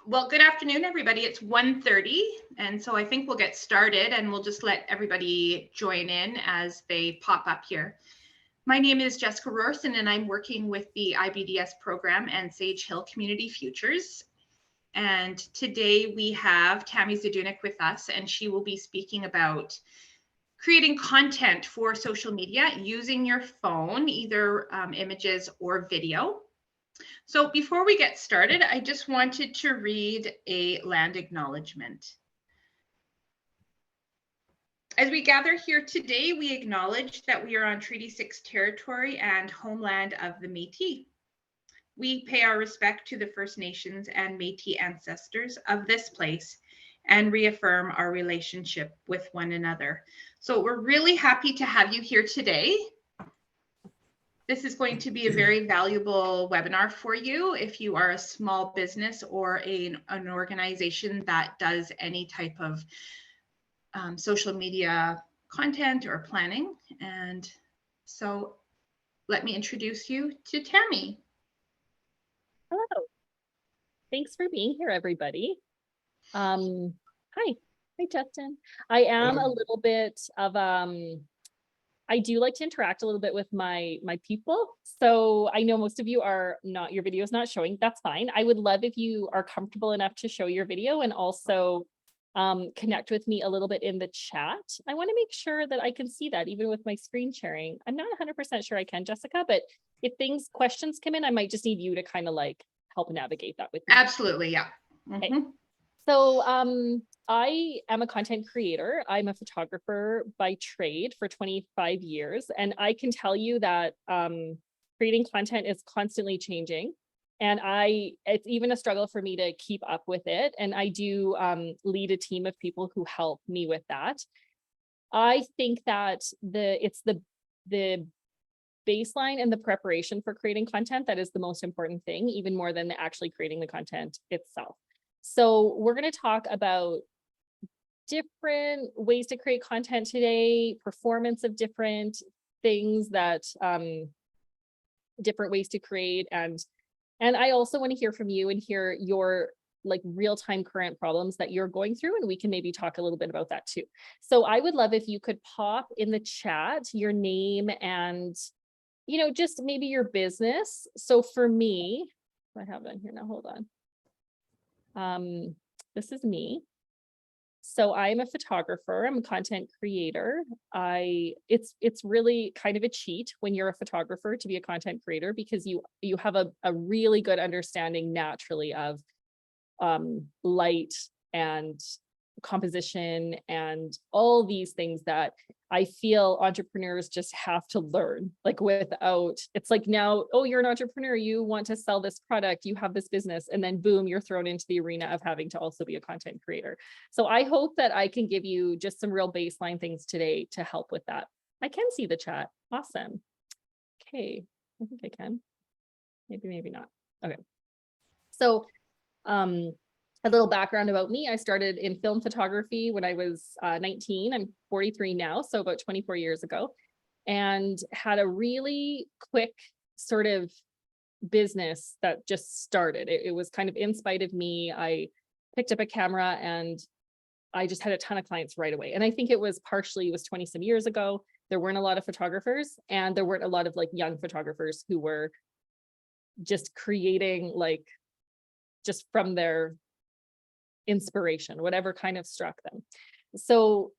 Well, good afternoon, everybody. It's 1:30, and so I think we'll get started, and we'll just let everybody join in as they pop up here. My name is Jessica Rorson, and I'm working with the IBDS program and Sage Hill Community Futures. And today we have Tammy Zadunik with us, and she will be speaking about creating content for social media using your phone, either images or video. So before we get started, I just wanted to read a land acknowledgement. As we gather here today, we acknowledge that we are on Treaty 6 territory and homeland of the Métis. We pay our respect to the First Nations and Métis ancestors of this place and reaffirm our relationship with one another. So we're really happy to have you here today. This is going to be a very valuable webinar for you if you are a small business or an organization that does any type of social media content or planning. And so let me introduce you to Tammy. Hello. Thanks for being here, everybody. Hi, Justin. I am a little bit of I do like to interact a little bit with my people. So I know most of you are not, your video is not showing. That's fine. I would love if you are comfortable enough to show your video and also connect with me a little bit in the chat. I want to make sure that I can see that even with my screen sharing. I'm not 100% sure I can, Jessica, but if questions come in, I might just need you to kind of like help navigate that with me. Absolutely, yeah. Okay. So I am a content creator. I'm a photographer by trade for 25 years. And I can tell you that creating content is constantly changing. And it's even a struggle for me to keep up with it. And I do lead a team of people who help me with that. I think that it's the baseline and the preparation for creating content that is the most important thing, even more than actually creating the content itself. So we're going to talk about different ways to create content today, performance of different things that different ways to create. And I also want to hear from you and hear your like real-time current problems that you're going through, and we can maybe talk a little bit about that too. So I would love if you could pop in the chat your name and, you know, just maybe your business. So for me, I have it in here now, hold on. This is me. So I'm a photographer, I'm a content creator. It's really kind of a cheat when you're a photographer to be a content creator, because you have a really good understanding naturally of light and composition and all these things that I feel entrepreneurs just have to learn, like without, it's like now, oh, you're an entrepreneur, you want to sell this product, you have this business, and then boom, you're thrown into the arena of having to also be a content creator. So I hope that I can give you just some real baseline things today to help with that. I can see the chat. Awesome. Okay, I think I can. Maybe not. Okay. So a little background about me. I started in film photography when I was 19. I'm 43 now, so about 24 years ago, and had a really quick sort of business that just started. It was kind of in spite of me. I picked up a camera and I just had a ton of clients right away. And I think it was 20 some years ago. There weren't a lot of photographers, and there weren't a lot of like young photographers who were just creating like just from their inspiration, whatever kind of struck them. So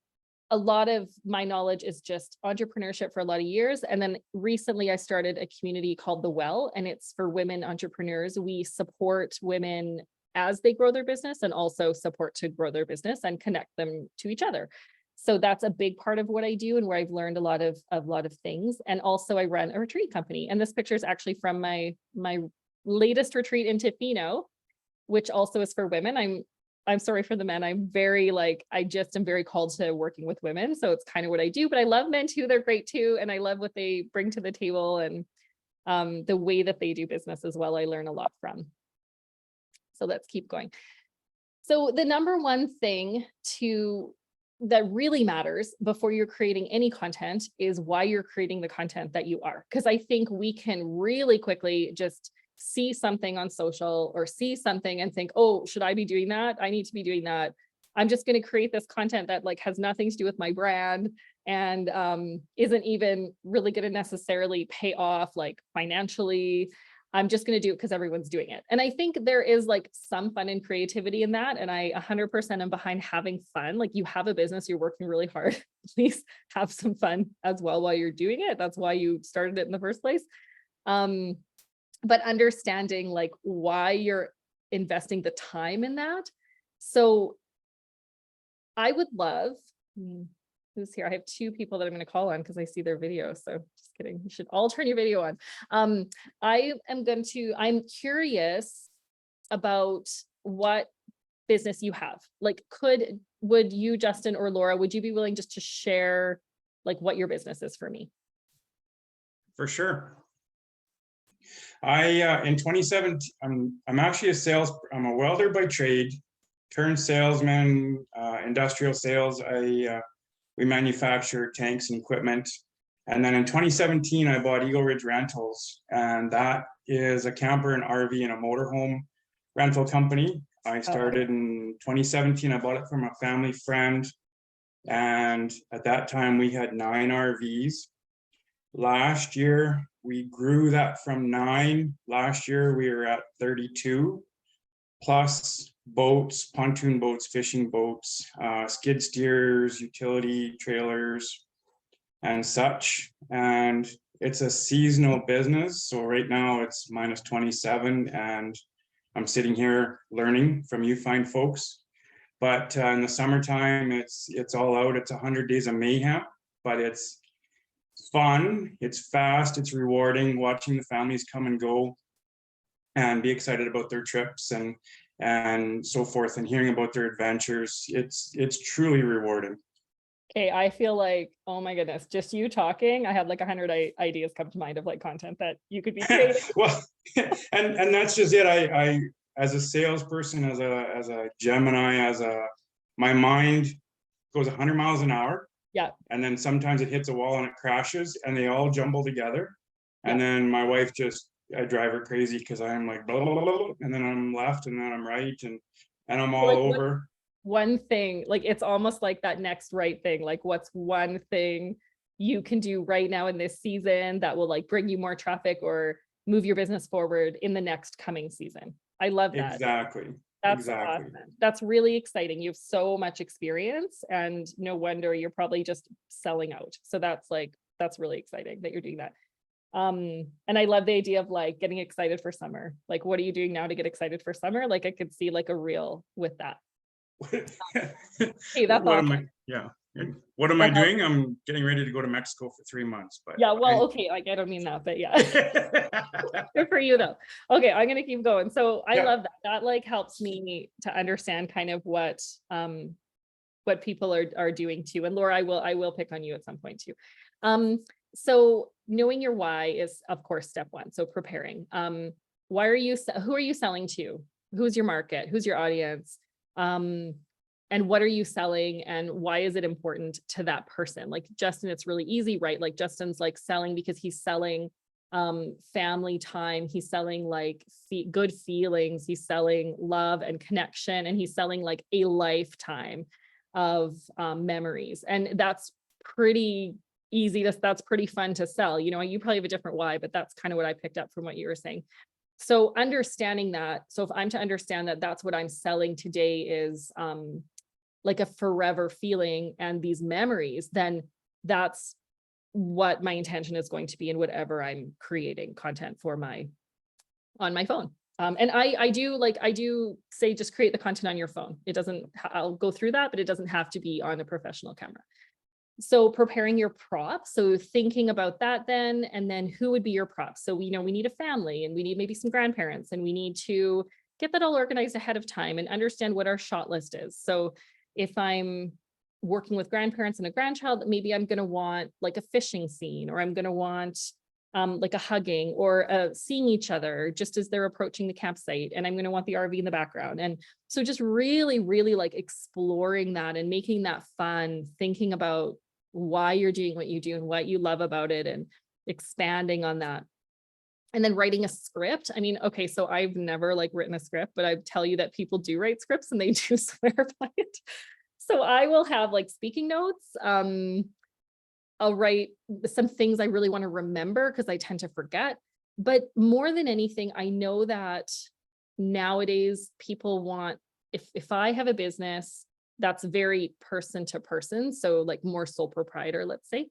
a lot of my knowledge is just entrepreneurship for a lot of years. And then recently I started a community called The Well, and it's for women entrepreneurs. We support women as they grow their business and also support to grow their business and connect them to each other. So that's a big part of what I do and where I've learned a lot of things. And also I run a retreat company. And this picture is actually from my latest retreat in Tofino, which also is for women. I'm sorry for the men. I'm very I just am very called to working with women. So it's kind of what I do, but I love men too. They're great too. And I love what they bring to the table and the way that they do business as well. I learn a lot from. So let's keep going. So the number one thing to that really matters before you're creating any content is why you're creating the content that you are. Because I think we can really quickly just see something on social or see something and think, oh, should I be doing that? I need to be doing that. I'm just going to create this content that like has nothing to do with my brand and isn't even really going to necessarily pay off like financially. I'm just going to do it because everyone's doing it. And I think there is like some fun and creativity in that. And I 100% am behind having fun. Like you have a business, you're working really hard. Please have some fun as well while you're doing it. That's why you started it in the first place. But understanding like why you're investing the time in that. So I would love, who's here? I have two people that I'm going to call on because I see their video. So just kidding. You should all turn your video on. I'm curious about what business you have. Like, would you, Justin or Laura, would you be willing just to share like what your business is for me? For sure. In 2017, I'm actually I'm a welder by trade, turned salesman, industrial sales. We manufacture tanks and equipment. And then in 2017, I bought Eagle Ridge Rentals, and that is a camper, an RV, and a motorhome rental company. I started in 2017. I bought it from a family friend. And at that time, we had 9 RVs. Last year, we grew that from 9. Last year, we were at 32, plus boats, pontoon boats, fishing boats, skid steers, utility trailers, and such. And it's a seasonal business. So right now it's minus 27, and I'm sitting here learning from you fine folks. But in the summertime, it's all out. It's 100 days of mayhem, but it's fun, it's fast, it's rewarding watching the families come and go and be excited about their trips and so forth, and hearing about their adventures. It's truly rewarding. Okay, I feel like, oh my goodness, just you talking, I had like 100 ideas come to mind of like content that you could be creating. Well, and that's just it. I as a salesperson, as a Gemini, my mind goes 100 miles an hour. Yeah. And then sometimes it hits a wall and it crashes and they all jumble together. And then my wife I drive her crazy because I'm like, blah, blah, blah, blah, and then I'm left and then I'm right. And I'm all over. One thing, like, it's almost like that next right thing. Like, what's one thing you can do right now in this season that will like bring you more traffic or move your business forward in the next coming season? I love that. Exactly. That's exactly. awesome. That's really exciting. You have so much experience, and no wonder you're probably just selling out. So that's really exciting that you're doing that. And I love the idea of like getting excited for summer. Like, what are you doing now to get excited for summer? Like, I could see like a reel with that. Hey, that's awesome. What am I doing? I'm getting ready to go to Mexico for 3 months. But yeah, well, okay, like I don't mean that, but yeah. Good for you though. Okay, I'm gonna keep going. So I love that. That like helps me to understand kind of what people are doing too. And Laura, I will pick on you at some point too. So knowing your why is of course step one. So preparing. Who are you selling to? Who's your market? Who's your audience? And what are you selling, and why is it important to that person? Like Justin, it's really easy, right? Like Justin's like selling because he's selling family time. He's selling like good feelings. He's selling love and connection, and he's selling like a lifetime of memories. And that's pretty easy. That's pretty fun to sell. You know, you probably have a different why, but that's kind of what I picked up from what you were saying. So understanding that, so if I'm to understand that that's what I'm selling today is like a forever feeling and these memories, then that's what my intention is going to be in whatever I'm creating content for on my phone. And I do say, just create the content on your phone. It doesn't, I'll go through that, but it doesn't have to be on a professional camera. So preparing your props. So thinking about that then, and then who would be your props? So we know we need a family, and we need maybe some grandparents, and we need to get that all organized ahead of time and understand what our shot list is. So if I'm working with grandparents and a grandchild, maybe I'm going to want like a fishing scene, or I'm going to want like a hugging or seeing each other just as they're approaching the campsite. And I'm going to want the RV in the background. And so just really, really like exploring that and making that fun, thinking about why you're doing what you do and what you love about it and expanding on that. And then writing a script. I mean, okay, so I've never like written a script, but I tell you that people do write scripts and they do swear by it. So I will have like speaking notes. I'll write some things I really want to remember because I tend to forget. But more than anything, I know that nowadays people want, if I have a business that's very person to person, so like more sole proprietor, let's say,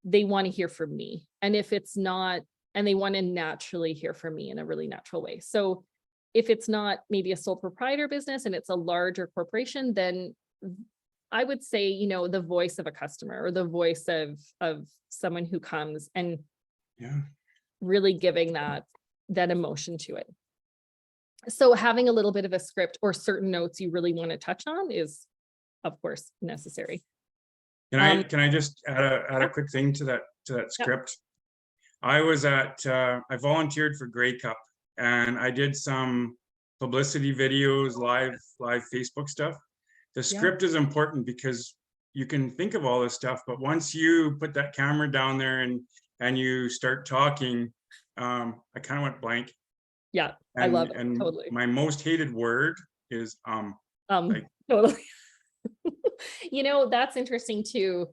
they want to hear from me. And if it's not, and they want to naturally hear from me in a really natural way. So if it's not maybe a sole proprietor business and it's a larger corporation, then I would say, you know, the voice of a customer or the voice of someone who comes and really giving that emotion to it. So having a little bit of a script or certain notes you really want to touch on is, of course, necessary. Can I just add a quick thing to that script? I was I volunteered for Grey Cup and I did some publicity videos, live Facebook stuff. The script is important because you can think of all this stuff, but once you put that camera down there and you start talking, I kind of went blank. Yeah, I love it. And totally. my most hated word is like, totally. You know, that's interesting too.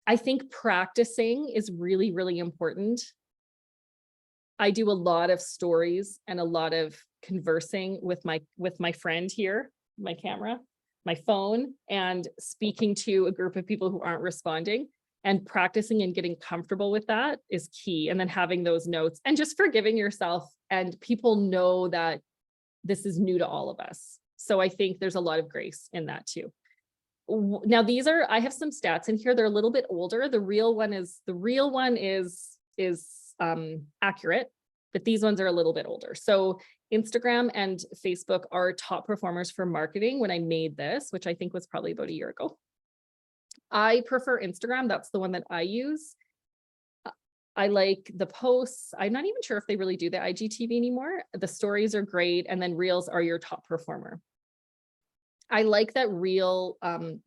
I think practicing is really, really important. I do a lot of stories and a lot of conversing with my friend here, my camera, my phone, and speaking to a group of people who aren't responding, and practicing and getting comfortable with that is key. And then having those notes and just forgiving yourself, and people know that this is new to all of us. So I think there's a lot of grace in that too. Now I have some stats in here. They're a little bit older. The real one is accurate, but these ones are a little bit older. So Instagram and Facebook are top performers for marketing when I made this, which I think was probably about a year ago. I prefer Instagram. That's the one that I use. I like the posts. I'm not even sure if they really do the IGTV anymore. The stories are great. And then Reels are your top performer. I like that Reel,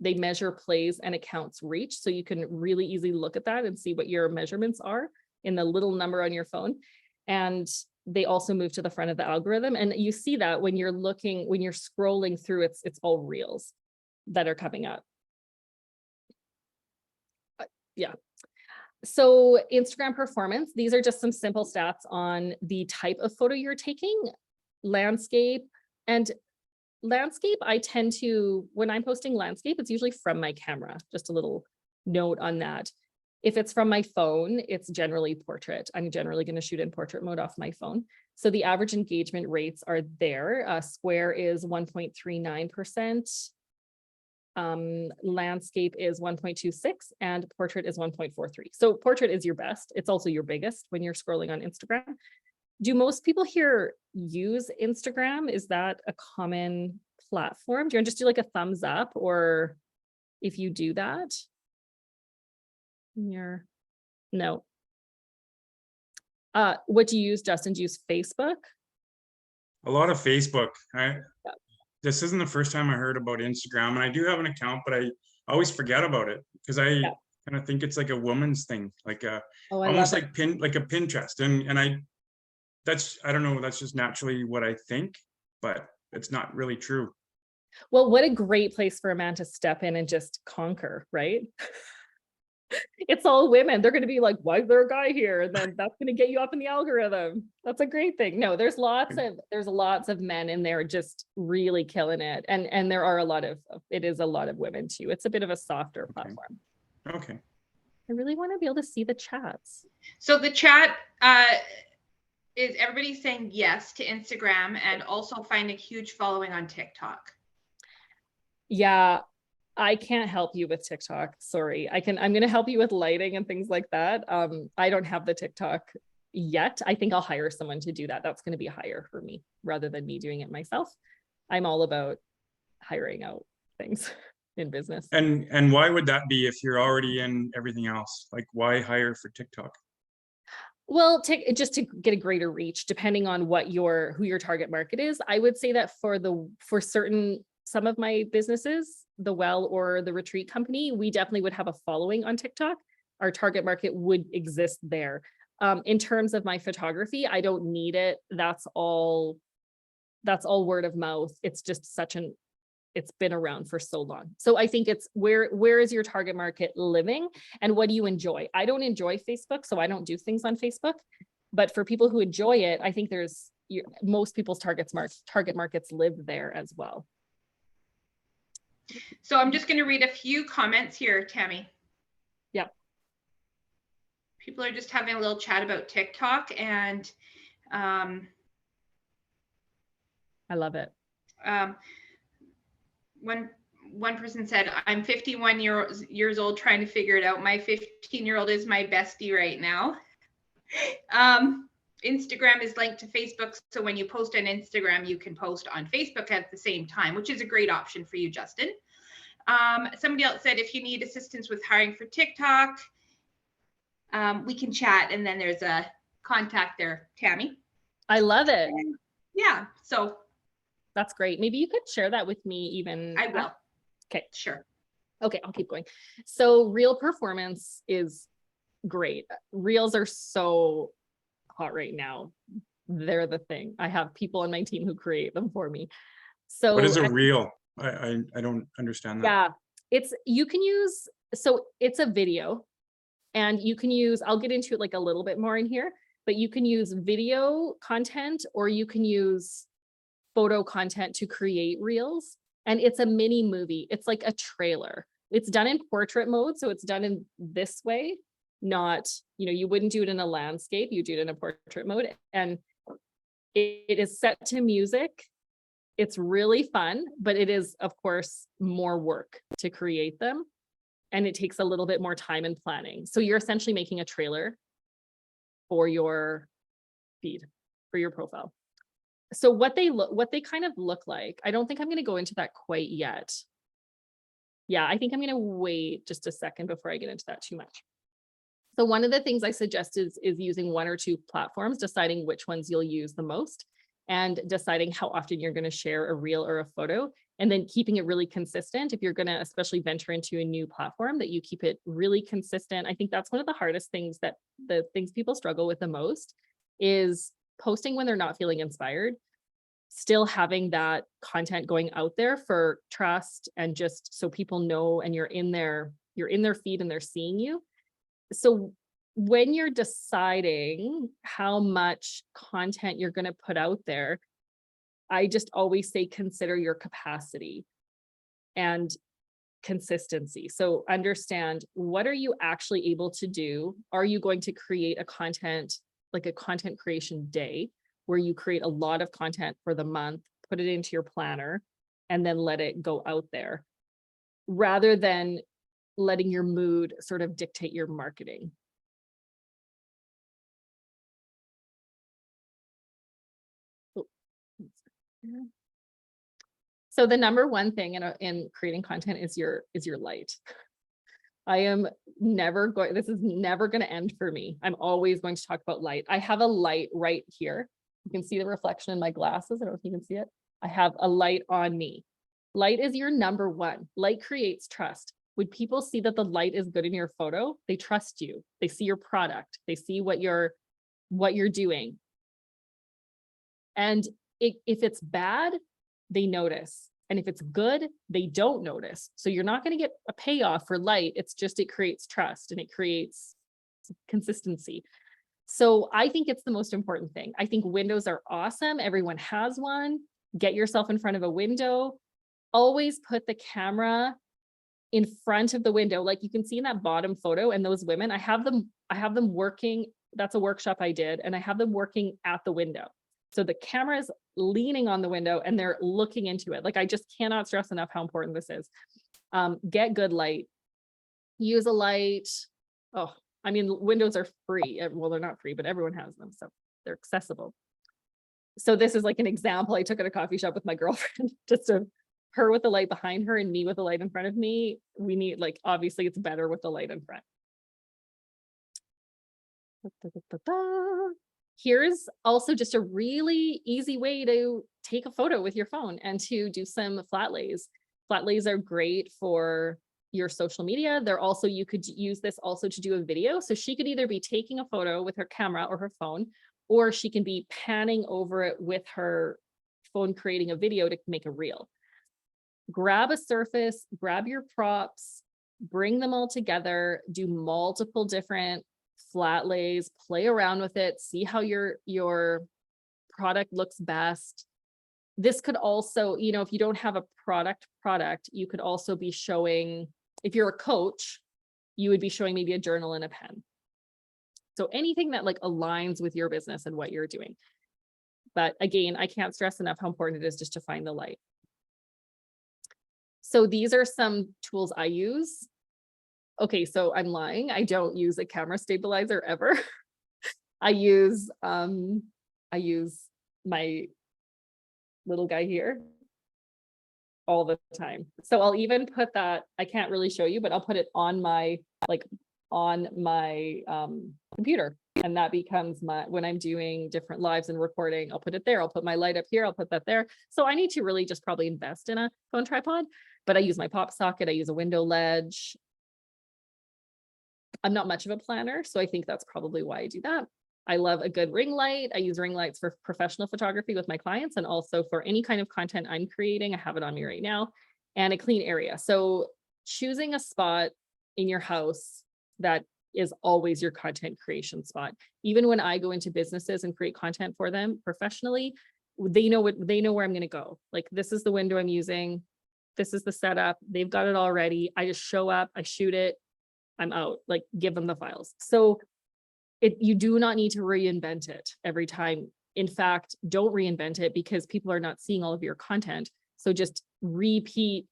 they measure plays and accounts reach. So you can really easily look at that and see what your measurements are in the little number on your phone. And they also move to the front of the algorithm. And you see that when you're scrolling through, it's all Reels that are coming up. Yeah. So Instagram performance, these are just some simple stats on the type of photo you're taking. Landscape, I tend to, when I'm posting landscape, it's usually from my camera. Just a little note on that. If it's from my phone, it's generally portrait. I'm generally going to shoot in portrait mode off my phone. So the average engagement rates are there. Square is 1.39%. Landscape is 1.26 and portrait is 1.43. So portrait is your best. It's also your biggest when you're scrolling on Instagram. Do most people here use Instagram? Is that a common platform? Do you want to just do like a thumbs up, or if you do that? No. What do you use, Justin? Do you use Facebook? A lot of Facebook. This isn't the first time I heard about Instagram, and I do have an account, but I always forget about it because I kind of think it's like a woman's thing, like almost like a Pinterest, and I don't know, that's just naturally what I think, but it's not really true. Well, what a great place for a man to step in and just conquer, right? It's all women. They're going to be like, why is there a guy here? And then that's going to get you up in the algorithm. That's a great thing. No, there's lots of men in there just really killing it. And there are it is a lot of women too. It's a bit of a softer platform. Okay. I really want to be able to see the chats. So the chat, is everybody saying yes to Instagram and also find a huge following on TikTok? Yeah, I can't help you with TikTok. Sorry. I'm going to help you with lighting and things like that. I don't have the TikTok yet. I think I'll hire someone to do that. That's going to be higher for me rather than me doing it myself. I'm all about hiring out things in business. And why would that be if you're already in everything else? Like, why hire for TikTok? Well, just to get a greater reach, depending on what who your target market is, I would say that for some of my businesses, the well or the retreat company, we definitely would have a following on TikTok. Our target market would exist there. In terms of my photography, I don't need it. That's all word of mouth. It's just it's been around for so long. So I think it's where is your target market living and what do you enjoy? I don't enjoy Facebook, so I don't do things on Facebook. But for people who enjoy it, I think most people's target markets live there as well. So I'm just going to read a few comments here, Tammy. Yeah. People are just having a little chat about TikTok, and I love it. One person said, I'm 51 years old trying to figure it out. My 15-year-old is my bestie right now. Instagram is linked to Facebook, so when you post on Instagram, you can post on Facebook at the same time, which is a great option for you, Justin. Somebody else said, if you need assistance with hiring for TikTok, we can chat, and then there's a contact there, Tammy. I love it. Yeah, so that's great. Maybe you could share that with me even. I will. Okay, sure. Okay, I'll keep going. So Reel performance is great. Reels are so hot right now. They're the thing. I have people on my team who create them for me. So what is a reel? I don't understand that. Yeah, it's a video, and you can use, I'll get into it like a little bit more in here, but you can use video content or you can use photo content to create reels. And it's a mini movie. It's like a trailer. It's done in portrait mode. So it's done in this way, not, you wouldn't do it in a landscape, you do it in a portrait mode. And it is set to music. It's really fun, but it is, of course, more work to create them. And it takes a little bit more time and planning. So you're essentially making a trailer for your feed, for your profile. So what they kind of look like, I don't think I'm going to go into that quite yet. Yeah, I think I'm going to wait just a second before I get into that too much. So one of the things I suggest is using one or two platforms, deciding which ones you'll use the most, and deciding how often you're going to share a reel or a photo, and then keeping it really consistent. If you're going to especially venture into a new platform, that you keep it really consistent. I think that's one of the hardest things, that the things people struggle with the most is posting when they're not feeling inspired, still having that content going out there for trust and just so people know, and you're in their feed and they're seeing you. So when you're deciding how much content you're going to put out there, I just always say, consider your capacity and consistency. So understand, what are you actually able to do? Are you going to create a content creation day where you create a lot of content for the month, put it into your planner, and then let it go out there, rather than letting your mood sort of dictate your marketing? So the number one thing in creating content is your light. I am never going, this is never going to end for me. I'm always going to talk about light. I have a light right here. You can see the reflection in my glasses. I don't know if you can see it. I have a light on me. Light is your number one. Light creates trust. When people see that the light is good in your photo, they trust you. They see your product. They see what you're doing. And if it's bad, they notice. And if it's good, they don't notice. So you're not going to get a payoff for light. It's just, it creates trust and it creates consistency. So I think it's the most important thing. I think windows are awesome. Everyone has one. Get yourself in front of a window. Always put the camera in front of the window. Like you can see in that bottom photo, and those women, I have them working. That's a workshop I did, and I have them working at the window. So the camera is leaning on the window and they're looking into it. Like, I just cannot stress enough how important this is. Get good light. Use a light. Oh, I mean, windows are free. Well, they're not free, but everyone has them, so they're accessible. So this is like an example I took at a coffee shop with my girlfriend, just her with the light behind her and me with the light in front of me. We need, like, obviously it's better with the light in front. Here's also just a really easy way to take a photo with your phone and to do some flat lays. Flat lays are great for your social media. They're also, you could use this also to do a video. So she could either be taking a photo with her camera or her phone, or she can be panning over it with her phone, creating a video to make a reel. Grab a surface, grab your props, bring them all together, do multiple different flat lays, play around with it, see how your product looks best. This could also, you know, if you don't have a product, you could also be showing, if you're a coach, you would be showing maybe a journal and a pen. So anything that like aligns with your business and what you're doing. But again, I can't stress enough how important it is just to find the light. So these are some tools I use. Okay, so I'm lying. I don't use a camera stabilizer ever. I use my little guy here all the time. So I'll even put that, I can't really show you, but I'll put it on my, computer. And that becomes my, when I'm doing different lives and recording, I'll put it there. I'll put my light up here. I'll put that there. So I need to really just probably invest in a phone tripod, but I use my pop socket. I use a window ledge. I'm not much of a planner, so I think that's probably why I do that. I love a good ring light. I use ring lights for professional photography with my clients, and also for any kind of content I'm creating. I have it on me right now, and a clean area. So choosing a spot in your house that is always your content creation spot. Even when I go into businesses and create content for them professionally, they know where I'm going to go. Like, this is the window I'm using. This is the setup. They've got it all ready. I just show up, I shoot it, I'm out, like, give them the files. So you do not need to reinvent it every time. In fact, don't reinvent it, because people are not seeing all of your content. So just repeat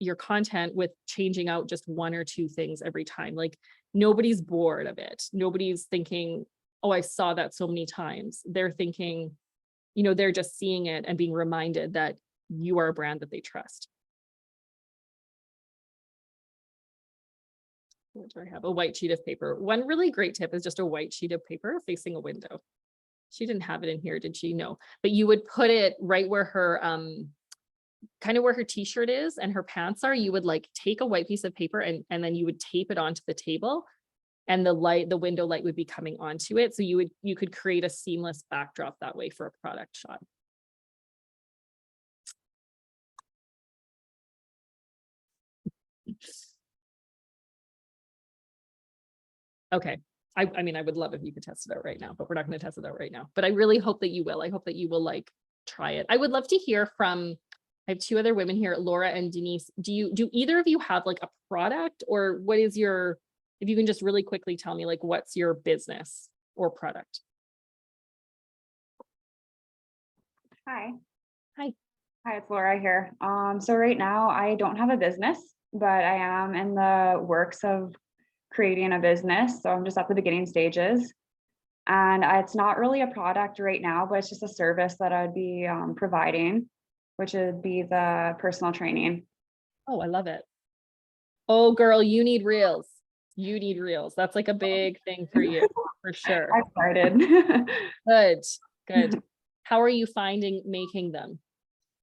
your content with changing out just one or two things every time. Like, nobody's bored of it. Nobody's thinking, oh, I saw that so many times. They're thinking, you know, they're just seeing it and being reminded that you are a brand that they trust. What do I have? A white sheet of paper. One really great tip is just a white sheet of paper facing a window. She didn't have it in here, did she? No, but you would put it right where her, kind of where her t-shirt is and her pants are. You would like take a white piece of paper and then you would tape it onto the table, and the window light would be coming onto it. So you could create a seamless backdrop that way for a product shot. Okay. I mean, I would love if you could test it out right now, but we're not going to test it out right now. But I really hope that you will. I hope that you will like try it. I would love to hear from, I have two other women here, Laura and Denise. Do either of you have like a product, or what is your, if you can just really quickly tell me, like, what's your business or product? Hi. Hi. Hi, it's Laura here. So right now I don't have a business, but I am in the works of creating a business. So I'm just at the beginning stages. And it's not really a product right now, but it's just a service that I'd be providing, which would be the personal training. Oh, I love it. Oh, girl, you need reels. You need reels. That's like a big thing for you, for sure. I started. Good, good. How are you finding making them?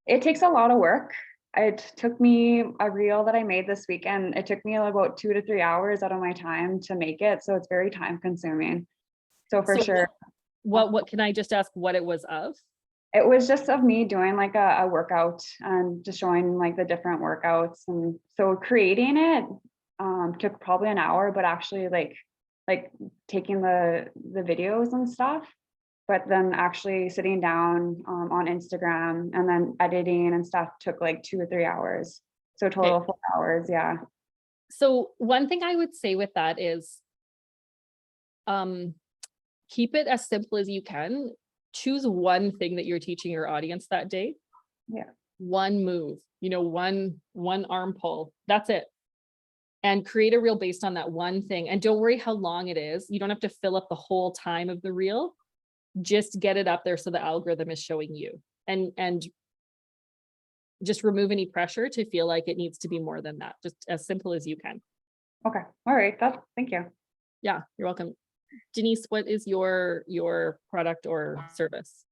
It takes a lot of work. It took me a reel that I made this weekend. It took me about 2 to 3 hours out of my time to make it. So it's very time consuming. So for sure. What can I just ask what it was of? It was just of me doing like a workout and just showing like the different workouts. And so creating it took probably an hour, but actually like taking the videos and stuff, but then actually sitting down on Instagram and then editing and stuff took like 2 or 3 hours. So total 4 hours. Yeah. So one thing I would say with that is, keep it as simple as you can. Choose one thing that you're teaching your audience that day. Yeah. One move, you know, one arm pull, that's it. And create a reel based on that one thing. And don't worry how long it is. You don't have to fill up the whole time of the reel. Just get it up there so the algorithm is showing you, and just remove any pressure to feel like it needs to be more than that. Just as simple as you can. Okay. All right. Thank you. Yeah, you're welcome. Denise, what is your product or service?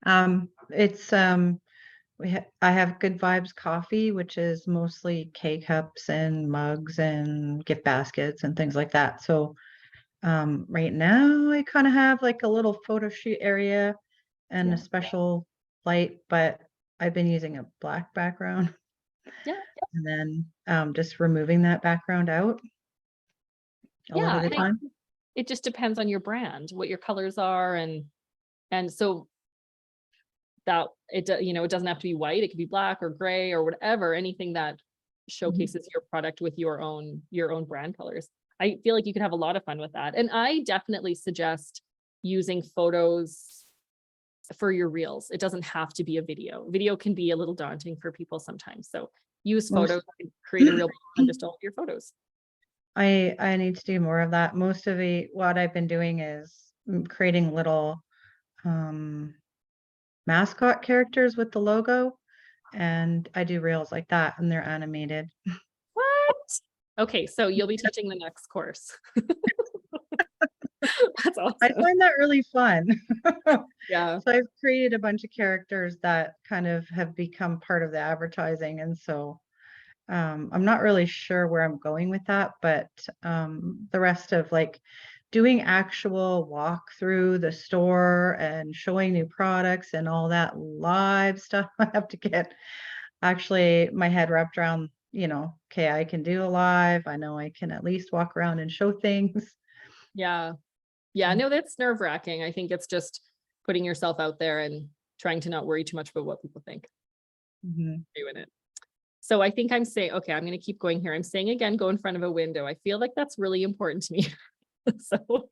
It's I have Good Vibes Coffee, which is mostly K-cups and mugs and gift baskets and things like that. So right now I kind of have like a little photo shoot area and Yeah. a special light, but I've been using a black background Yeah. and then just removing that background out a lot Yeah, of the and time. it just depends on your brand, what your colors are, and so that it doesn't have to be white, it could be black or gray or whatever, anything that showcases your product with your own brand colors. I feel like you could have a lot of fun with that. And I definitely suggest using photos for your reels. It doesn't have to be a video. Video can be a little daunting for people sometimes. So use Most- photos, and create a reel and just all your photos. I need to do more of that. Most of what I've been doing is creating little mascot characters with the logo, and I do reels like that and they're animated. What? Okay, so you'll be teaching the next course. That's I awesome. find that really fun. Yeah. So I've created a bunch of characters that kind of have become part of the advertising, and so I'm not really sure where I'm going with that, but the rest of like doing actual walk through the store and showing new products and all that live stuff, I have to get actually my head wrapped around, okay, I can do a live. I know I can at least walk around and show things. Yeah. Yeah, no, that's nerve-wracking. I think it's just putting yourself out there and trying to not worry too much about what people think Mhm. doing it. So I think I'm saying, okay, I'm going to keep going here. I'm saying again, go in front of a window. I feel like that's really important to me. So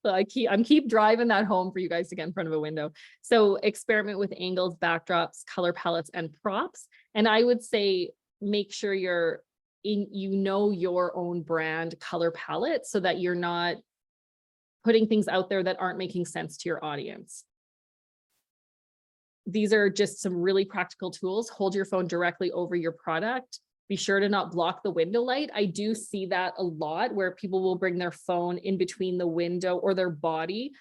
I'm keep driving that home for you guys to get in front of a window. So experiment with angles, backdrops, color palettes, and props. And I would say make sure your own brand color palette so that you're not putting things out there that aren't making sense to your audience. These are just some really practical tools. Hold your phone directly over your product. Be sure to not block the window light. I do see that a lot where people will bring their phone in between the window or their body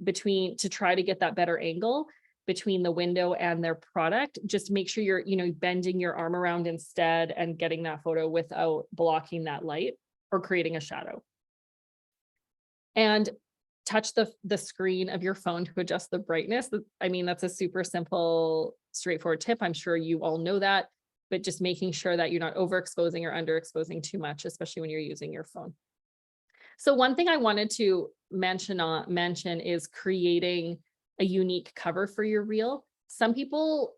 to try to get that better angle between the window and their product. Just make sure you're, bending your arm around instead and getting that photo without blocking that light or creating a shadow. And touch the screen of your phone to adjust the brightness. I mean, that's a super simple, straightforward tip. I'm sure you all know that, but just making sure that you're not overexposing or underexposing too much, especially when you're using your phone. So one thing I wanted to mention is creating a unique cover for your reel. Some people,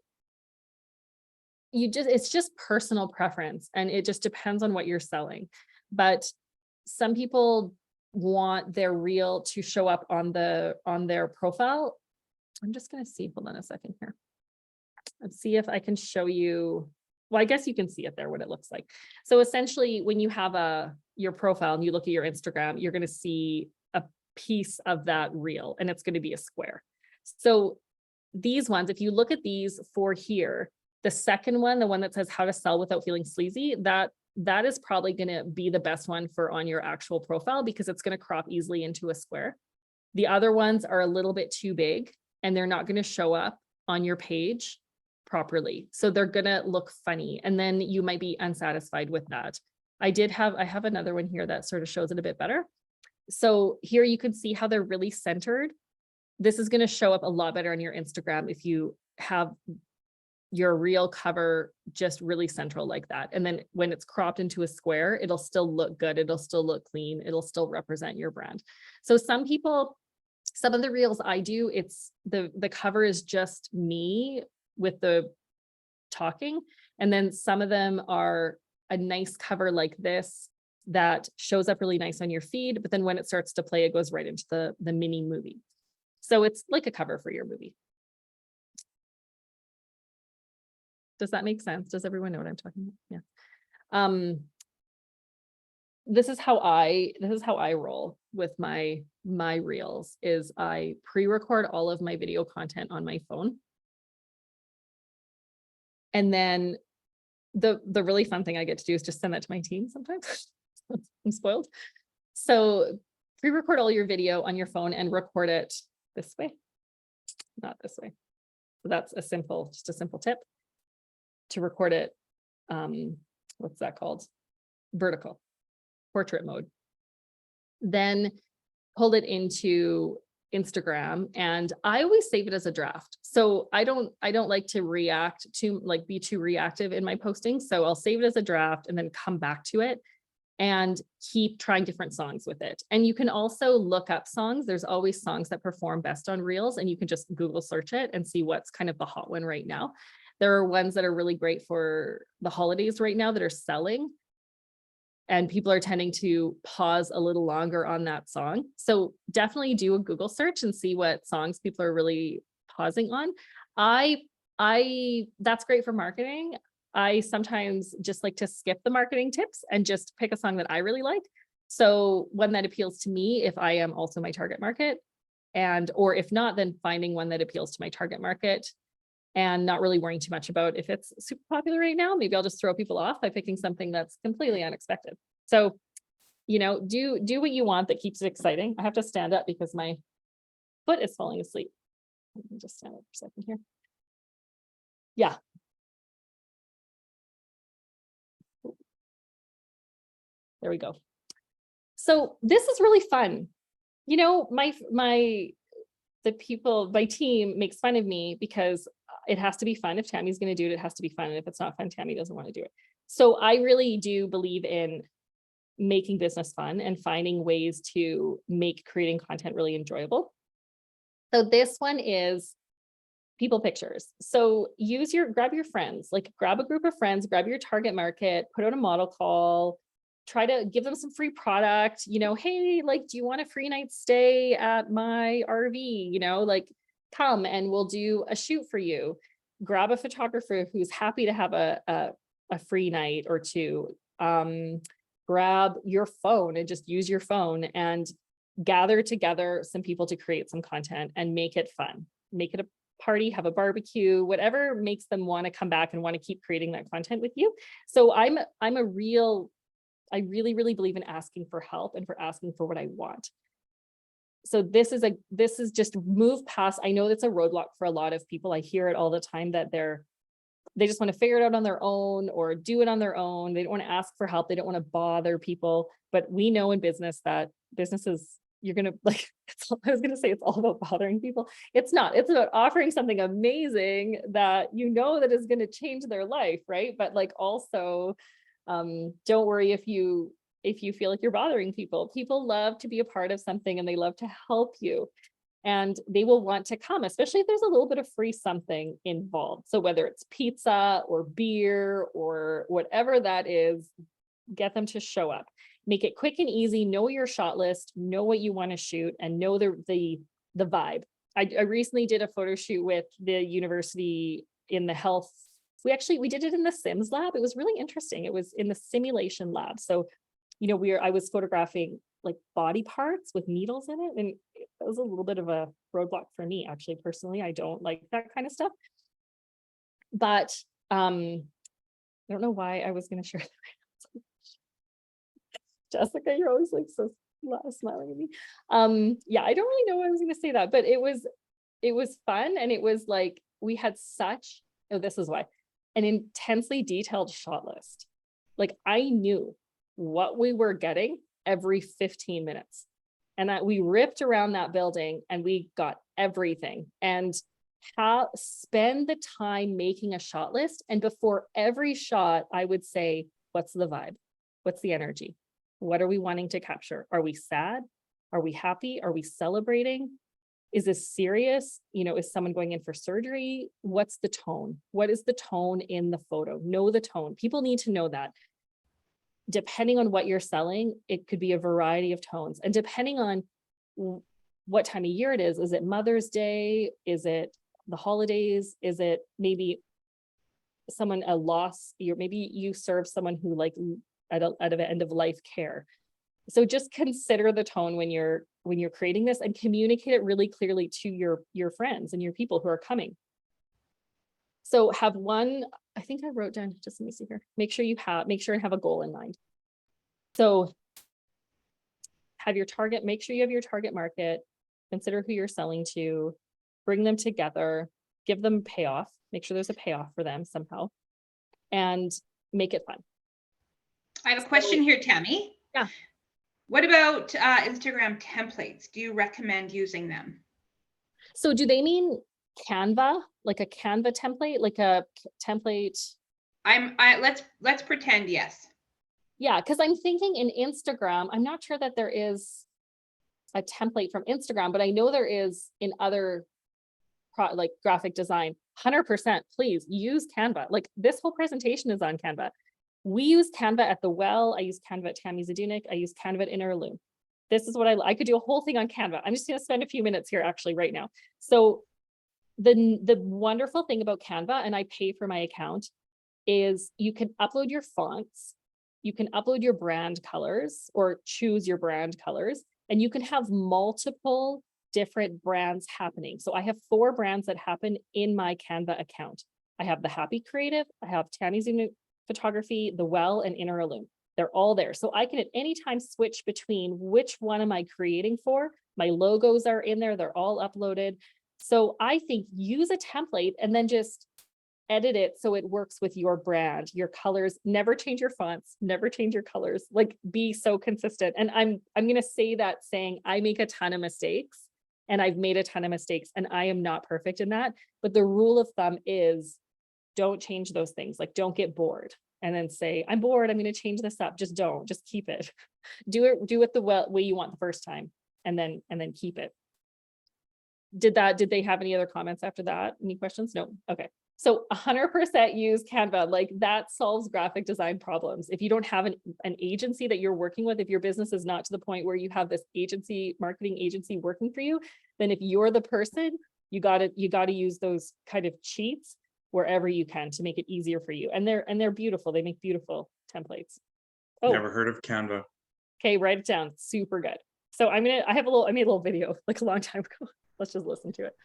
it's just personal preference and it just depends on what you're selling. But some people want their reel to show up on their profile. I'm just going to see, hold on a second here. Let's see if I can show you. Well, I guess you can see it there, what it looks like. So essentially when you have your profile and you look at your Instagram, you're going to see a piece of that reel and it's going to be a square. So these ones, if you look at these four here, the second one, the one that says how to sell without feeling sleazy, that is probably going to be the best one for on your actual profile because it's going to crop easily into a square. The other ones are a little bit too big and they're not going to show up on your page properly. So they're going to look funny and then you might be unsatisfied with that. I have another one here that sort of shows it a bit better. So here you can see how they're really centered. This is going to show up a lot better on your Instagram if you have your reel cover just really central like that. And then when it's cropped into a square, it'll still look good. It'll still look clean. It'll still represent your brand. So some of the reels I do, it's the cover is just me with the talking. And then some of them are a nice cover like this that shows up really nice on your feed. But then when it starts to play, it goes right into the mini movie. So it's like a cover for your movie. Does that make sense? Does everyone know what I'm talking about? Yeah. This is how I roll with my reels is I pre-record all of my video content on my phone. And then the really fun thing I get to do is just send that to my team sometimes. I'm spoiled. So pre-record all your video on your phone and record it this way, not this way. So that's just a simple tip to record it. What's that called? Vertical, portrait mode. Then pull it into Instagram, and I always save it as a draft. So I don't like to be too reactive in my posting. So I'll save it as a draft and then come back to it and keep trying different songs with it. And you can also look up songs. There's always songs that perform best on Reels, and you can just Google search it and see what's kind of the hot one right now. There are ones that are really great for the holidays right now that are selling, and people are tending to pause a little longer on that song. So definitely do a Google search and see what songs people are really pausing on. That's great for marketing. I sometimes just like to skip the marketing tips and just pick a song that I really like. So one that appeals to me, if I am also my target market, or if not, then finding one that appeals to my target market and not really worrying too much about if it's super popular right now. Maybe I'll just throw people off by picking something that's completely unexpected. So, do what you want that keeps it exciting. I have to stand up because my foot is falling asleep. Let me just stand up for a second here. Yeah. There we go. So this is really fun. My team makes fun of me because it has to be fun. If Tammy's going to do it, it has to be fun. And if it's not fun, Tammy doesn't want to do it. So I really do believe in making business fun and finding ways to make creating content really enjoyable. So this one is people pictures. So grab your friends, grab a group of friends, grab your target market, put out a model call, try to give them some free product, hey, do you want a free night stay at my RV? Come and we'll do a shoot for you. Grab a photographer who's happy to have a free night or two. Grab your phone and just use your phone and gather together some people to create some content and make it fun. Make it a party, have a barbecue, whatever makes them want to come back and want to keep creating that content with you. So I really, really believe in asking for help and for asking for what I want. So this is just move past. I know that's a roadblock for a lot of people. I hear it all the time that they just want to figure it out on their own or do it on their own. They don't want to ask for help. They don't want to bother people. But we know in business that businesses, you're going to I was going to say it's all about bothering people. It's not. It's about offering something amazing that that is going to change their life, right? But also, don't worry if you feel like you're bothering people. People love to be a part of something and they love to help you. And they will want to come, especially if there's a little bit of free something involved. So whether it's pizza or beer or whatever that is, get them to show up. Make it quick and easy. Know your shot list, know what you want to shoot, and know the vibe. I recently did a photo shoot with the university in the health. We did it in the Sims lab. It was really interesting. It was in the simulation lab. So, I was photographing body parts with needles in it. And it was a little bit of a roadblock for me, actually, personally. I don't like that kind of stuff. But I don't know why I was going to share that. Jessica, you're always so smiling at me. I don't really know why I was going to say that, but it was fun. And it was we had this is why, an intensely detailed shot list. I knew what we were getting every 15 minutes. And we ripped around that building and we got everything. And spend the time making a shot list. And before every shot, I would say, what's the vibe? What's the energy? What are we wanting to capture? Are we sad? Are we happy? Are we celebrating? Is this serious? Is someone going in for surgery? What's the tone? What is the tone in the photo? Know the tone. People need to know that. Depending on what you're selling, it could be a variety of tones. And depending on what time of year it is it Mother's Day? Is it the holidays? Is it maybe a loss? Maybe you serve someone who out of end of life care. So just consider the tone when you're creating this and communicate it really clearly to your friends and your people who are coming. So have one, I think I wrote down, just let me see here. Make sure and have a goal in mind. So have your target, make sure you have your target market, consider who you're selling to, bring them together, give them payoff, make sure there's a payoff for them somehow, and make it fun. I have a question here, Tammy. Yeah. What about Instagram templates? Do you recommend using them? So do they mean Canva, like a Canva template, like a template? Let's pretend yes. Yeah, because I'm thinking in Instagram, I'm not sure that there is a template from Instagram, but I know there is in other like graphic design. 100%, please use Canva. Like this whole presentation is on Canva. We use Canva at The Well. I use Canva at Tammy Zdunik. I use Canva at Inner Loom. This is what I could do a whole thing on Canva. I'm just going to spend a few minutes here actually right now. So the wonderful thing about Canva, and I pay for my account, is you can upload your fonts, you can upload your brand colors or choose your brand colors, and you can have multiple different brands happening. So I have 4 brands that happen in my Canva account. I have the Happy Creative, I have Tammy Zdunik Photography, The Well, and Inner Loom. They're all there. So I can at any time switch between which one am I creating for. My logos are in there, they're all uploaded. So I think use a template and then just edit it so it works with your brand, your colors. Never change your fonts, never change your colors, like be so consistent. And I'm going to say that saying I make a ton of mistakes and I've made a ton of mistakes and I am not perfect in that. But the rule of thumb is don't change those things. Like don't get bored and then say, I'm bored, I'm going to change this up. Just don't, just keep it. Do it the way you want the first time and then keep it. Did they have any other comments after that? Any questions? No. Okay. So 100% use Canva. Like that solves graphic design problems. If you don't have an agency that you're working with, if your business is not to the point where you have this marketing agency working for you, then if you're the person, you got to use those kind of cheats wherever you can to make it easier for you. And they're beautiful. They make beautiful templates. Oh, Never heard of Canva. okay. Write it down. Super good. So I made a little video like a long time ago. Let's just listen to it.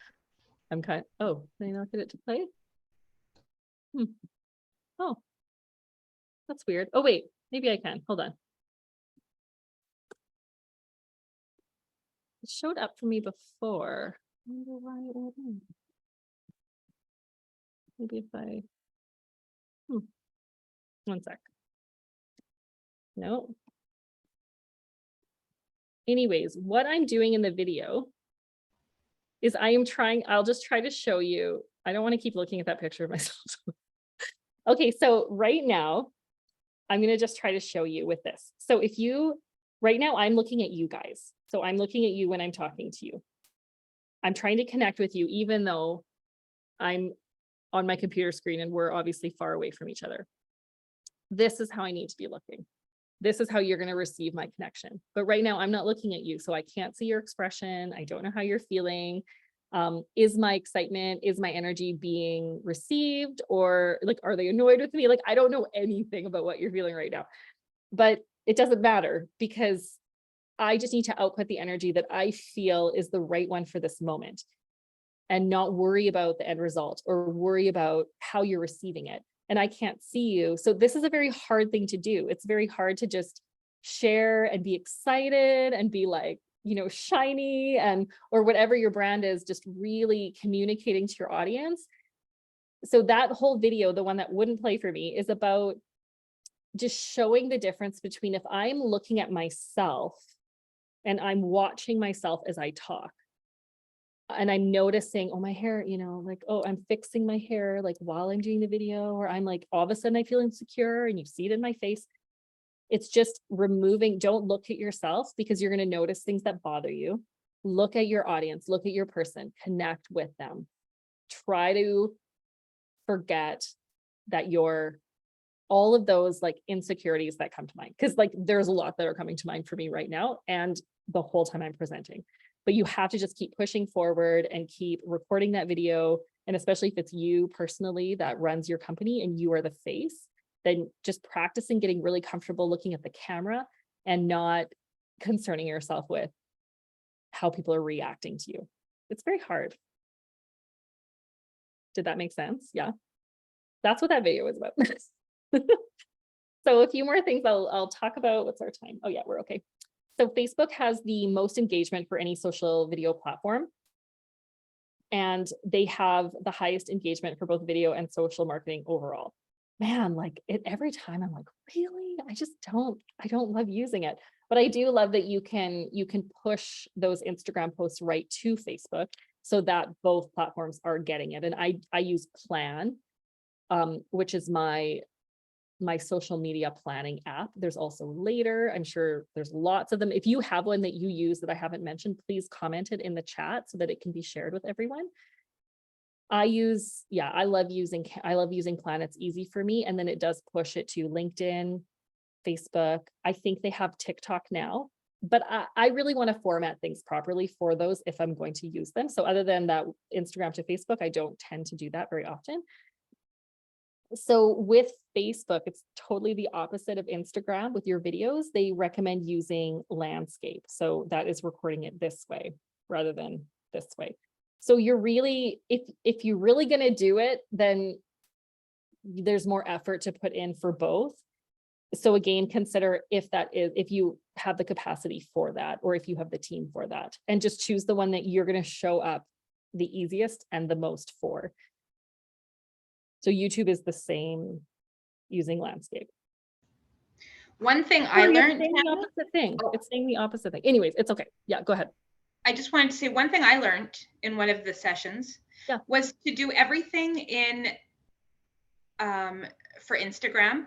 Oh, can I not get it to play? Oh, that's weird. Oh, wait, maybe I can. Hold on. It showed up for me before. I wonder why it won't. Maybe if I, one sec. No. Anyways, what I'm doing in the video is I'll just try to show you. I don't want to keep looking at that picture of myself. Okay, so right now, I'm going to just try to show you with this. So right now I'm looking at you guys. So I'm looking at you when I'm talking to you. I'm trying to connect with you, even though I'm on my computer screen and we're obviously far away from each other. This is how I need to be looking. This is how you're going to receive my connection. But right now I'm not looking at you, so I can't see your expression. I don't know how you're feeling. Is my excitement, is my energy being received, or like, are they annoyed with me? Like, I don't know anything about what you're feeling right now, but it doesn't matter because I just need to output the energy that I feel is the right one for this moment and not worry about the end result or worry about how you're receiving it. And I can't see you. So this is a very hard thing to do. It's very hard to just share and be excited and be like, shiny or whatever your brand is, just really communicating to your audience. So that whole video, the one that wouldn't play for me, is about just showing the difference between if I'm looking at myself and I'm watching myself as I talk and I'm noticing, oh, my hair, like, oh, I'm fixing my hair, like while I'm doing the video, or I'm like, all of a sudden I feel insecure and you see it in my face. It's just removing, don't look at yourself because you're going to notice things that bother you. Look at your audience, look at your person, connect with them. Try to forget that all of those like insecurities that come to mind. Because like there's a lot that are coming to mind for me right now and the whole time I'm presenting. But you have to just keep pushing forward and keep recording that video. And especially if it's you personally that runs your company and you are the face, then just practicing getting really comfortable looking at the camera and not concerning yourself with how people are reacting to you. It's very hard. Did that make sense? Yeah. That's what that video was about. So a few more things I'll talk about. What's our time? Oh yeah, we're okay. So Facebook has the most engagement for any social video platform. And they have the highest engagement for both video and social marketing overall. Man, like every time I'm like, really? I don't love using it. But I do love that you can push those Instagram posts right to Facebook so that both platforms are getting it. And I use Plan, which is my social media planning app. There's also Later. I'm sure there's lots of them. If you have one that you use that I haven't mentioned, please comment it in the chat so that it can be shared with everyone. I love using Plan. It's easy for me. And then it does push it to LinkedIn, Facebook. I think they have TikTok now, but I really want to format things properly for those if I'm going to use them. So other than that, Instagram to Facebook, I don't tend to do that very often. So with Facebook, it's totally the opposite of Instagram. With your videos, they recommend using landscape. So that is recording it this way rather than this way. So you're really, if you're really going to do it, then there's more effort to put in for both. So again, consider if you have the capacity for that, or if you have the team for that, and just choose the one that you're going to show up the easiest and the most for. So YouTube is the same using landscape. One thing I It's learned, saying the opposite thing. It's saying the opposite thing. Anyways, it's okay. Yeah, go ahead. I just wanted to say one thing I learned in one of the sessions was to do everything in for Instagram.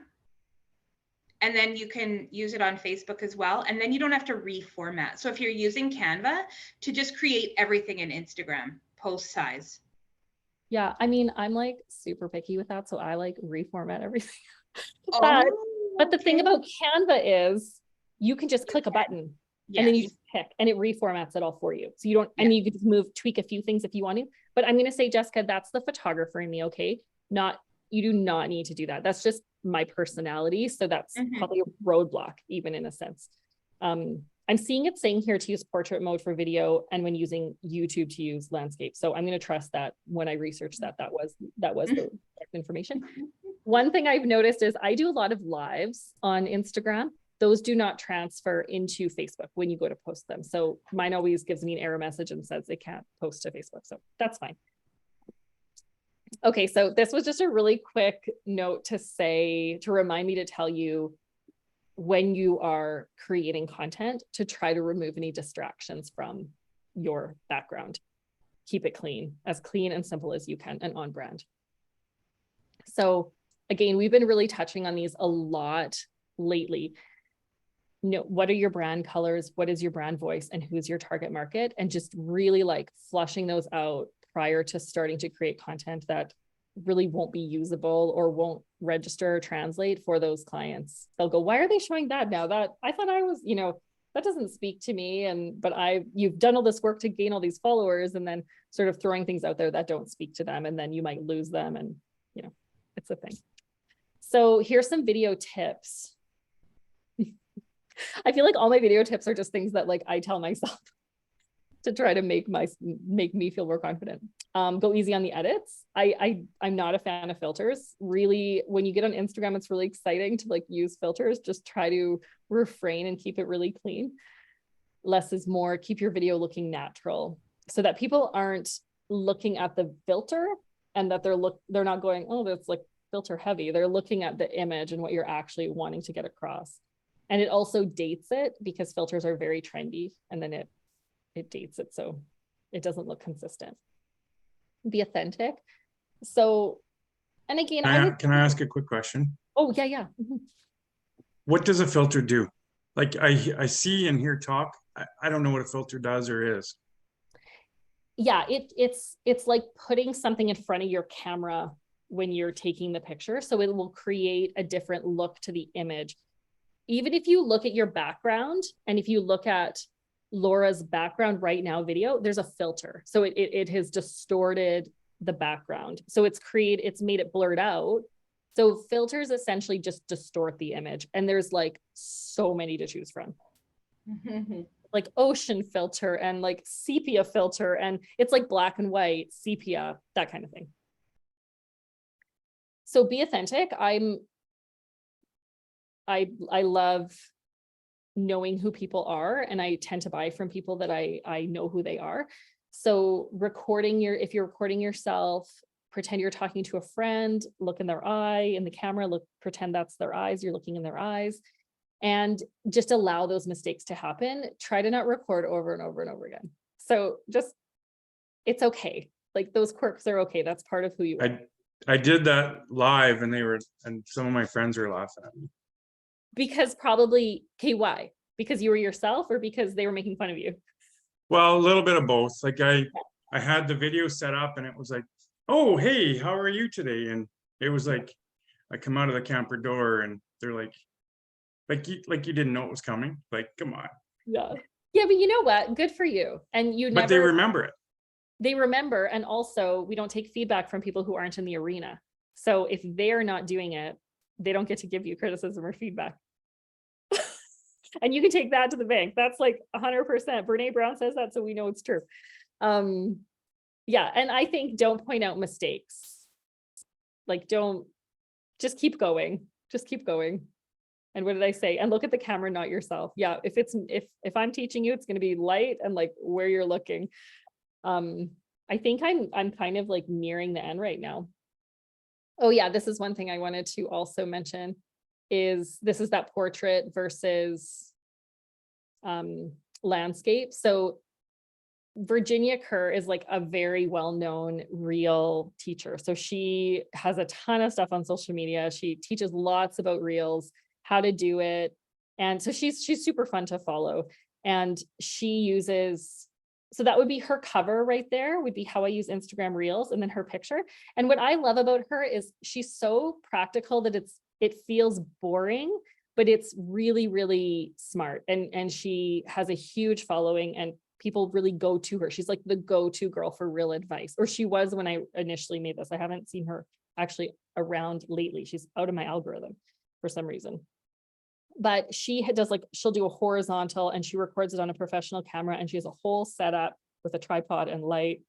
And then you can use it on Facebook as well. And then you don't have to reformat. So if you're using Canva, to just create everything in Instagram, post size. Yeah, I mean, I'm like super picky with that. So I like reformat everything. But the thing about Canva is you can just click a button and then you just pick and it reformats it all for you. So you don't, and you can just tweak a few things if you want to. But I'm going to say, Jessica, that's the photographer in me, okay? You do not need to do that. That's just my personality. So that's probably a roadblock, even in a sense. I'm seeing it saying here to use portrait mode for video and when using YouTube to use landscape. So I'm going to trust that when I researched that was the correct information. One thing I've noticed is I do a lot of lives on Instagram. Those do not transfer into Facebook when you go to post them. So mine always gives me an error message and says it can't post to Facebook. So that's fine. Okay, so this was just a really quick note to remind me to tell you when you are creating content to try to remove any distractions from your background. Keep it clean, as clean and simple as you can, and on brand. So again, we've been really touching on these a lot lately. What are your brand colors? What is your brand voice? And who's your target market? And just really like flushing those out prior to starting to create content that really won't be usable or won't register or translate for those clients. They'll go, why are they showing that now? That I thought I was, that doesn't speak to me. But you've done all this work to gain all these followers and then sort of throwing things out there that don't speak to them. And then you might lose them. And, it's a thing. So here's some video tips. I feel like all my video tips are just things that like I tell myself to try to make me feel more confident. Go easy on the edits. I'm not a fan of filters. Really, when you get on Instagram, it's really exciting to like use filters. Just try to refrain and keep it really clean. Less is more. Keep your video looking natural so that people aren't looking at the filter and that they're not going, oh, that's like filter heavy. They're looking at the image and what you're actually wanting to get across. And it also dates it because filters are very trendy, and then it dates it so it doesn't look consistent. Be authentic. So, and again, can I ask a quick question? Oh, yeah. What does a filter do? Like I see and hear talk. I don't know what a filter does or is. Yeah, it's like putting something in front of your camera when you're taking the picture. So it will create a different look to the image. Even if you look at your background, and if you look at Laura's background right now video, there's a filter. So it has distorted the background. So it's made it blurred out. So filters essentially just distort the image. And there's like so many to choose from. Like ocean filter and like sepia filter. And it's like black and white, sepia, that kind of thing. So be authentic. I love knowing who people are, and I tend to buy from people that I know who they are. So if you're recording yourself, pretend you're talking to a friend, look in their eye in the camera, pretend that's their eyes, you're looking in their eyes, and just allow those mistakes to happen. Try to not record over and over and over again. So just, it's okay. Like those quirks are okay. That's part of who you are. I did that live and some of my friends were laughing at me. Because probably, okay, why? Because you were yourself or because they were making fun of you? Well, a little bit of both. Like I had the video set up and it was like, oh, hey, how are you today? And it was like, I come out of the camper door and they're like you didn't know it was coming. Like, come on. Yeah. Yeah, but you know what? Good for you. And you But they never, remember it. they remember, and also we don't take feedback from people who aren't in the arena. So if they're not doing it, they don't get to give you criticism or feedback. And you can take that to the bank. That's like 100%. Brene Brown says that, so we know it's true. Yeah, and I think don't point out mistakes. Like just keep going. Just keep going. And what did I say? And look at the camera, not yourself. Yeah, if I'm teaching you, it's going to be light and like where you're looking. I think I'm kind of like nearing the end right now. Oh yeah, this is one thing I wanted to also mention is this is that portrait versus landscape. So Virginia Kerr is like a very well-known reel teacher. So she has a ton of stuff on social media. She teaches lots about reels, how to do it. And so she's super fun to follow. And she uses, so that would be her cover right there, would be how I use Instagram Reels, and then her picture. And what I love about her is she's so practical that it feels boring, but it's really, really smart. And she has a huge following and people really go to her. She's like the go-to girl for real advice, or she was when I initially made this. I haven't seen her actually around lately. She's out of my algorithm for some reason. But she does like, she'll do a horizontal and she records it on a professional camera, and she has a whole setup with a tripod and light,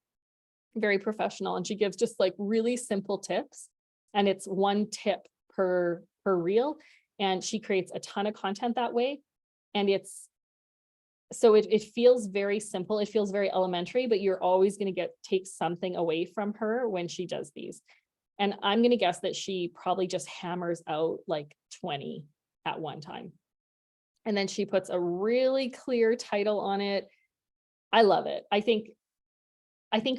very professional. And she gives just like really simple tips, and it's one tip per reel. And she creates a ton of content that way. And so it feels very simple. It feels very elementary, but you're always going to take something away from her when she does these. And I'm going to guess that she probably just hammers out like 20 at one time. And then she puts a really clear title on it. I love it. I think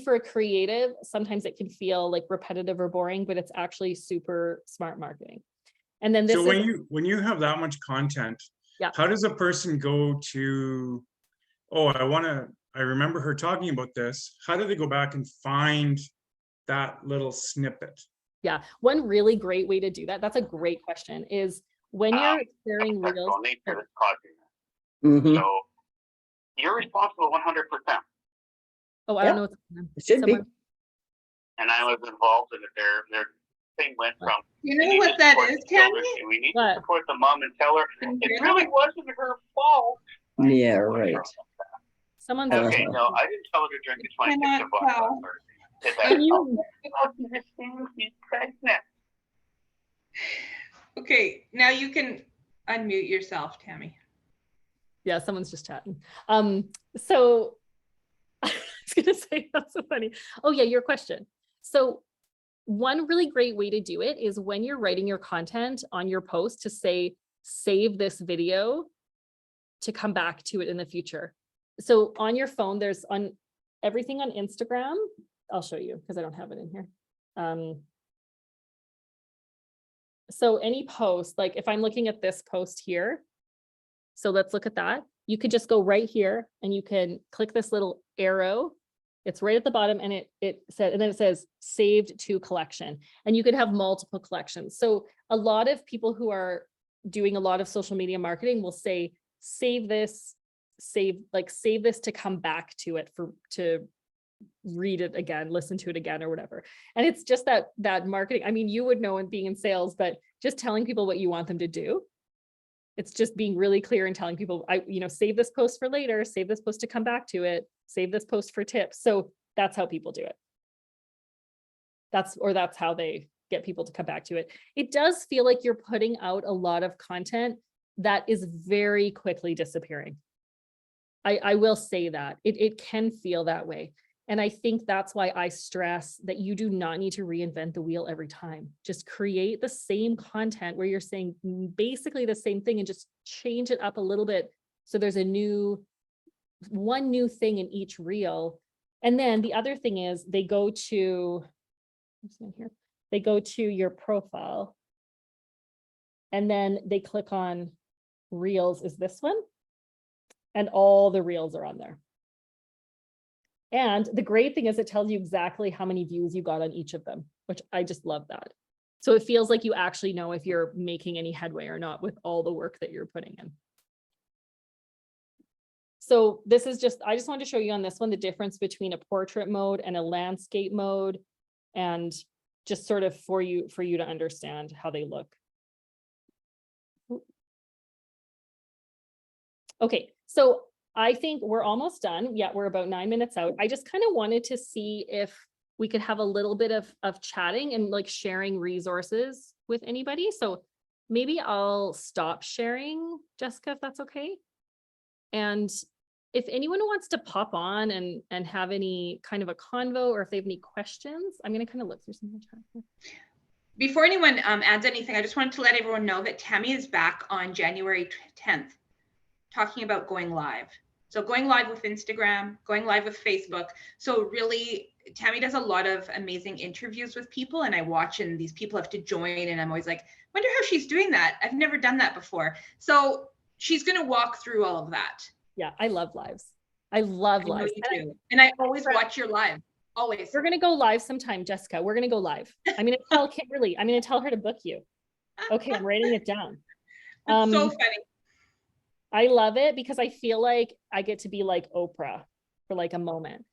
for a creative, sometimes it can feel like repetitive or boring, but it's actually super smart marketing. And then this So when you have that much content, yeah, how does a person go to, oh, I remember her talking about this. How do they go back and find that little snippet? yeah. One really great way to do that, that's a great question, is when you're sharing reels. Mhm. So you're responsible 100%. Oh, I don't know what's going on. It should be. And I was involved in it. Their thing went from. You "We know need what to that support is, the children, Tammy? and we need What? to support the mom and tell her Can you it hear really wasn't her fault." Yeah, right. Someone's Okay, Uh-huh. no, I didn't tell her to drink the 26 Cannot of vodka tell. first. Did Can that. you- Oh, this thing, she's pregnant. Okay, now you can unmute yourself, Tammy. Yeah, someone's just chatting. So I was gonna say, that's so funny. Oh yeah, your question. So one really great way to do it is when you're writing your content on your post to say, save this video to come back to it in the future. So on your phone, there's on everything on Instagram. I'll show you because I don't have it in here. So any post, like if I'm looking at this post here, so let's look at that. You could just go right here and you can click this little arrow. It's right at the bottom, and it said, and then it says saved to collection, and you could have multiple collections. So a lot of people who are doing a lot of social media marketing will say, save this to come back to it to read it again, listen to it again, or whatever. And it's just that marketing. I mean, you would know in being in sales, but just telling people what you want them to do. It's just being really clear and telling people, save this post for later, save this post to come back to it, save this post for tips. So that's how people do it. That's how they get people to come back to it. It does feel like you're putting out a lot of content that is very quickly disappearing. I will say that it can feel that way. And I think that's why I stress that you do not need to reinvent the wheel every time. Just create the same content where you're saying basically the same thing and just change it up a little bit. So there's one new thing in each reel. And then the other thing is they go to your profile and then they click on reels is this one. And all the reels are on there. And the great thing is it tells you exactly how many views you got on each of them, which I just love that. So it feels like you actually know if you're making any headway or not with all the work that you're putting in. So this is just, I just wanted to show you on this one, the difference between a portrait mode and a landscape mode, and just sort of for you to understand how they look. Okay, so I think we're almost done. Yeah, we're about 9 minutes out. I just kind of wanted to see if we could have a little bit of chatting and like sharing resources with anybody. So maybe I'll stop sharing, Jessica, if that's okay. And if anyone wants to pop on and have any kind of a convo, or if they have any questions, I'm going to kind of look through some of the chat here. Before anyone adds anything, I just wanted to let everyone know that Tammy is back on January 10th, talking about going live. So going live with Instagram, going live with Facebook. So really, Tammy does a lot of amazing interviews with people, and I watch, and these people have to join, and I'm always like, wonder how she's doing that. I've never done that before. So she's going to walk through all of that. Yeah, I love lives. I love I know lives. you do. And I always watch your live. Always. We're going to go live sometime, Jessica. We're going to go live. I'm going to tell Kimberly, I'm going to tell her to book you. Okay, I'm writing it down. It's so funny. I love it because I feel like I get to be like Oprah for like a moment.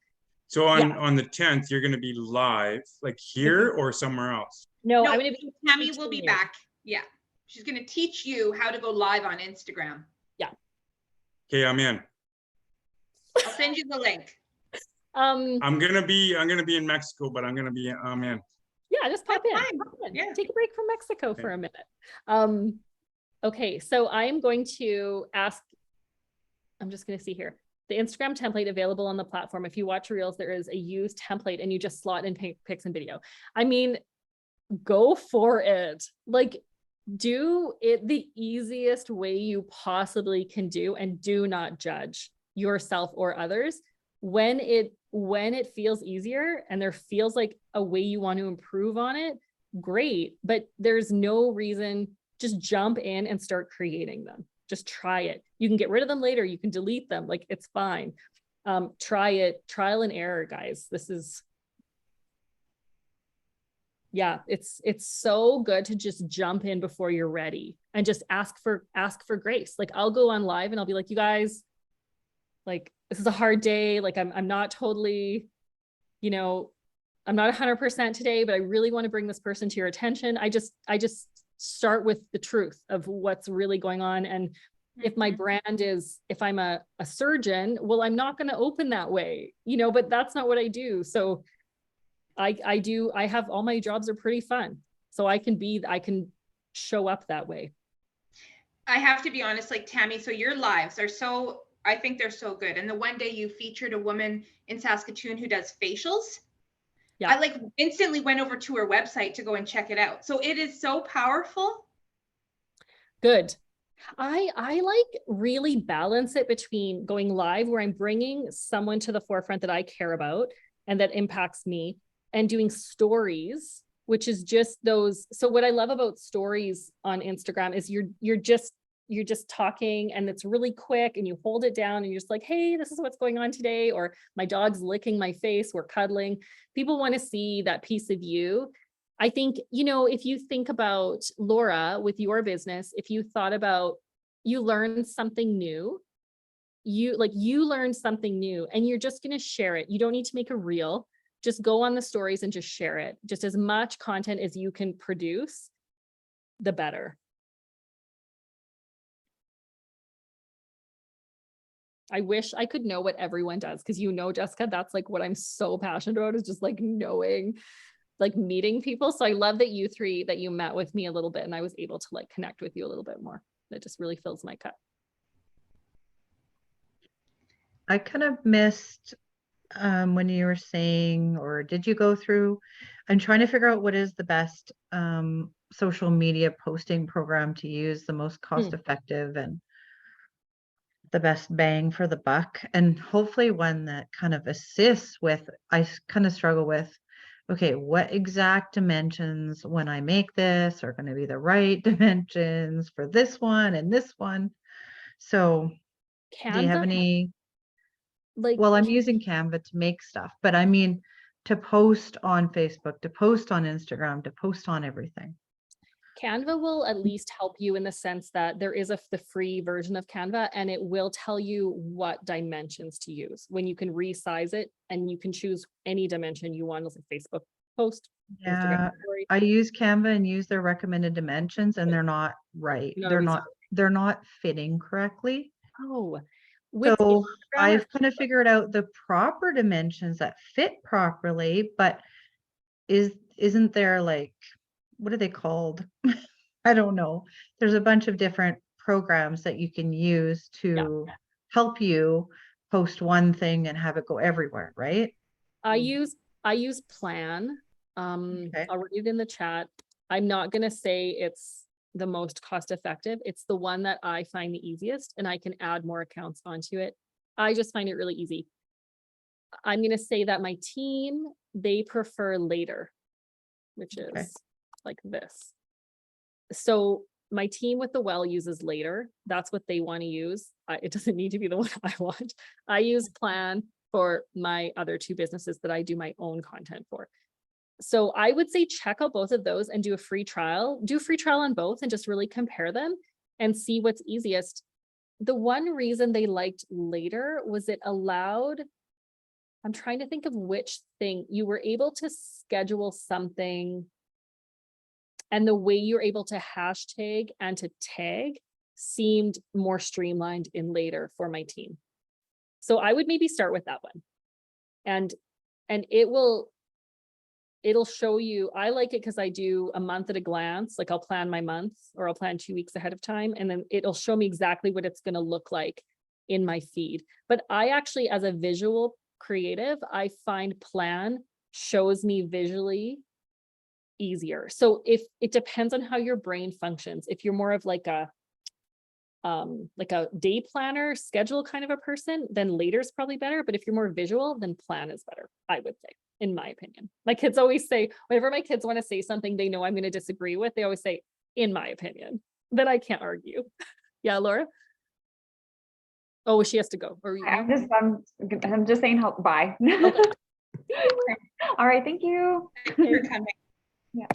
So on the 10th, you're going to be live, like here or somewhere else? No, No, I'm going to be. Tammy will be teaching you. back. Yeah. She's going to teach you how to go live on Instagram. Okay, I'm in. I'll send you the link. I'm gonna be in Mexico, but I'm in. Yeah, just pop in. That's fine. Pop in. Yeah. Take a break from Mexico for a minute. Okay, so I'm going to ask, I'm just going to see here. The Instagram template available on the platform. If you watch Reels, there is a used template and you just slot in pics and video. I mean, go for it. Like, do it the easiest way you possibly can do, and do not judge yourself or others. When it feels easier and there feels like a way you want to improve on it, great. But there's no reason, just jump in and start creating them. Just try it. You can get rid of them later. You can delete them. Like, it's fine. Try it. Trial and error, guys. This is, yeah, it's so good to just jump in before you're ready and just ask for grace. Like, I'll go on live and I'll be like, you guys, like, this is a hard day. Like, I'm not totally, I'm not 100% today, but I really want to bring this person to your attention. I just start with the truth of what's really going on. And if my brand is, if I'm a surgeon, well, I'm not going to open that way, but that's not what I do. So I have, all my jobs are pretty fun. So I can show up that way. I have to be honest, like, Tammy, so your lives are so, I think they're so good. And the one day you featured a woman in Saskatoon who does facials. Yeah. I like instantly went over to her website to go and check it out. So it is so powerful. Good. I like really balance it between going live, where I'm bringing someone to the forefront that I care about and that impacts me, and doing stories, which is just those. So what I love about stories on Instagram is you're just talking, and it's really quick, and you hold it down and you're just like, hey, this is what's going on today. Or my dog's licking my face, we're cuddling. People want to see that piece of you. I think, if you think about Laura with your business, if you thought about, you learned something new, you learned something new and you're just going to share it. You don't need to make a reel. Just go on the stories and just share it. Just as much content as you can produce, the better. I wish I could know what everyone does, because Jessica, that's like what I'm so passionate about, is just like knowing, like meeting people. So I love that you met with me a little bit and I was able to like connect with you a little bit more. That just really fills my cup. I kind of missed when you were saying, or did you go through? I'm trying to figure out what is the best social media posting program to use, the most cost effective and the best bang for the buck, and hopefully one that kind of assists with, I kind of struggle with, okay, what exact dimensions when I make this are going to be the right dimensions for this one and this one. So do you have Canva, any? like, Well, I'm using Canva to make stuff, but I mean to post on Facebook, to post on Instagram, to post on everything. Canva will at least help you in the sense that there is the free version of Canva, and it will tell you what dimensions to use when you can resize it, and you can choose any dimension you want, like Facebook post, Instagram Yeah, story. I use Canva and use their recommended dimensions, and they're not right. Not They're always not, they're not fitting correctly. Oh, with So Instagram, I've kind of figured out the proper dimensions that fit properly, but isn't there, like, what are they called? I don't know. There's a bunch of different programs that you can use to help you post one thing and have it go everywhere, right? I use Plan. Okay. I'll read it in the chat. I'm not gonna say it's the most cost effective. It's the one that I find the easiest, and I can add more accounts onto it. I just find it really easy. I'm gonna say that my team, they prefer Later, which is Okay. like this. So my team with the well uses Later. That's what they want to use. It doesn't need to be the one I want. I use Plan for my other two businesses that I do my own content for. So I would say check out both of those and do a free trial. Do a free trial on both and just really compare them and see what's easiest. The one reason they liked Later was it allowed, I'm trying to think of which thing, you were able to schedule something, and the way you're able to hashtag and to tag seemed more streamlined in Later for my team. So I would maybe start with that one. And it'll show you, I like it because I do a month at a glance, like I'll plan my month or I'll plan 2 weeks ahead of time, and then it'll show me exactly what it's going to look like in my feed. But I actually, as a visual creative, I find Plan shows me visually easier. So if it depends on how your brain functions, if you're more of like a day planner schedule kind of a person, then Later is probably better. But if you're more visual, then Plan is better, I would say, in my opinion. My kids always say, whenever my kids want to say something they know I'm going to disagree with, they always say, in my opinion. Then I can't argue. Yeah, Laura? Oh, she has to go. Or I'm just saying help. Bye. Okay. All right. Thank you. Thank you for coming. Yeah.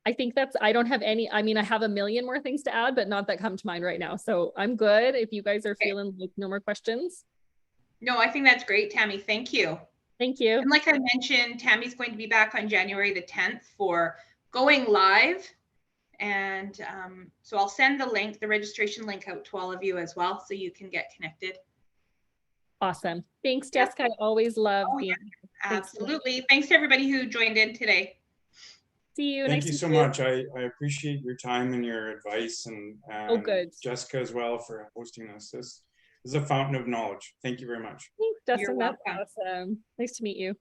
I think I don't have any, I mean, I have a million more things to add, but not that come to mind right now. So I'm good. If you guys are feeling like no more questions. No, I think that's great, Tammy. Thank you. Thank you. And like I mentioned, Tammy's going to be back on January the 10th for going live. And so I'll send the registration link out to all of you as well, so you can get connected. Awesome. Thanks, Jessica. I always love being here. Absolutely. Thanks to everybody who joined in today. See you. Thank Nice you to so meet you. much. I appreciate your time and your advice, and good. Jessica as well for hosting us. This is a fountain of knowledge. Thank you very much. Thanks, Justin. You're That's welcome. awesome. Nice to meet you.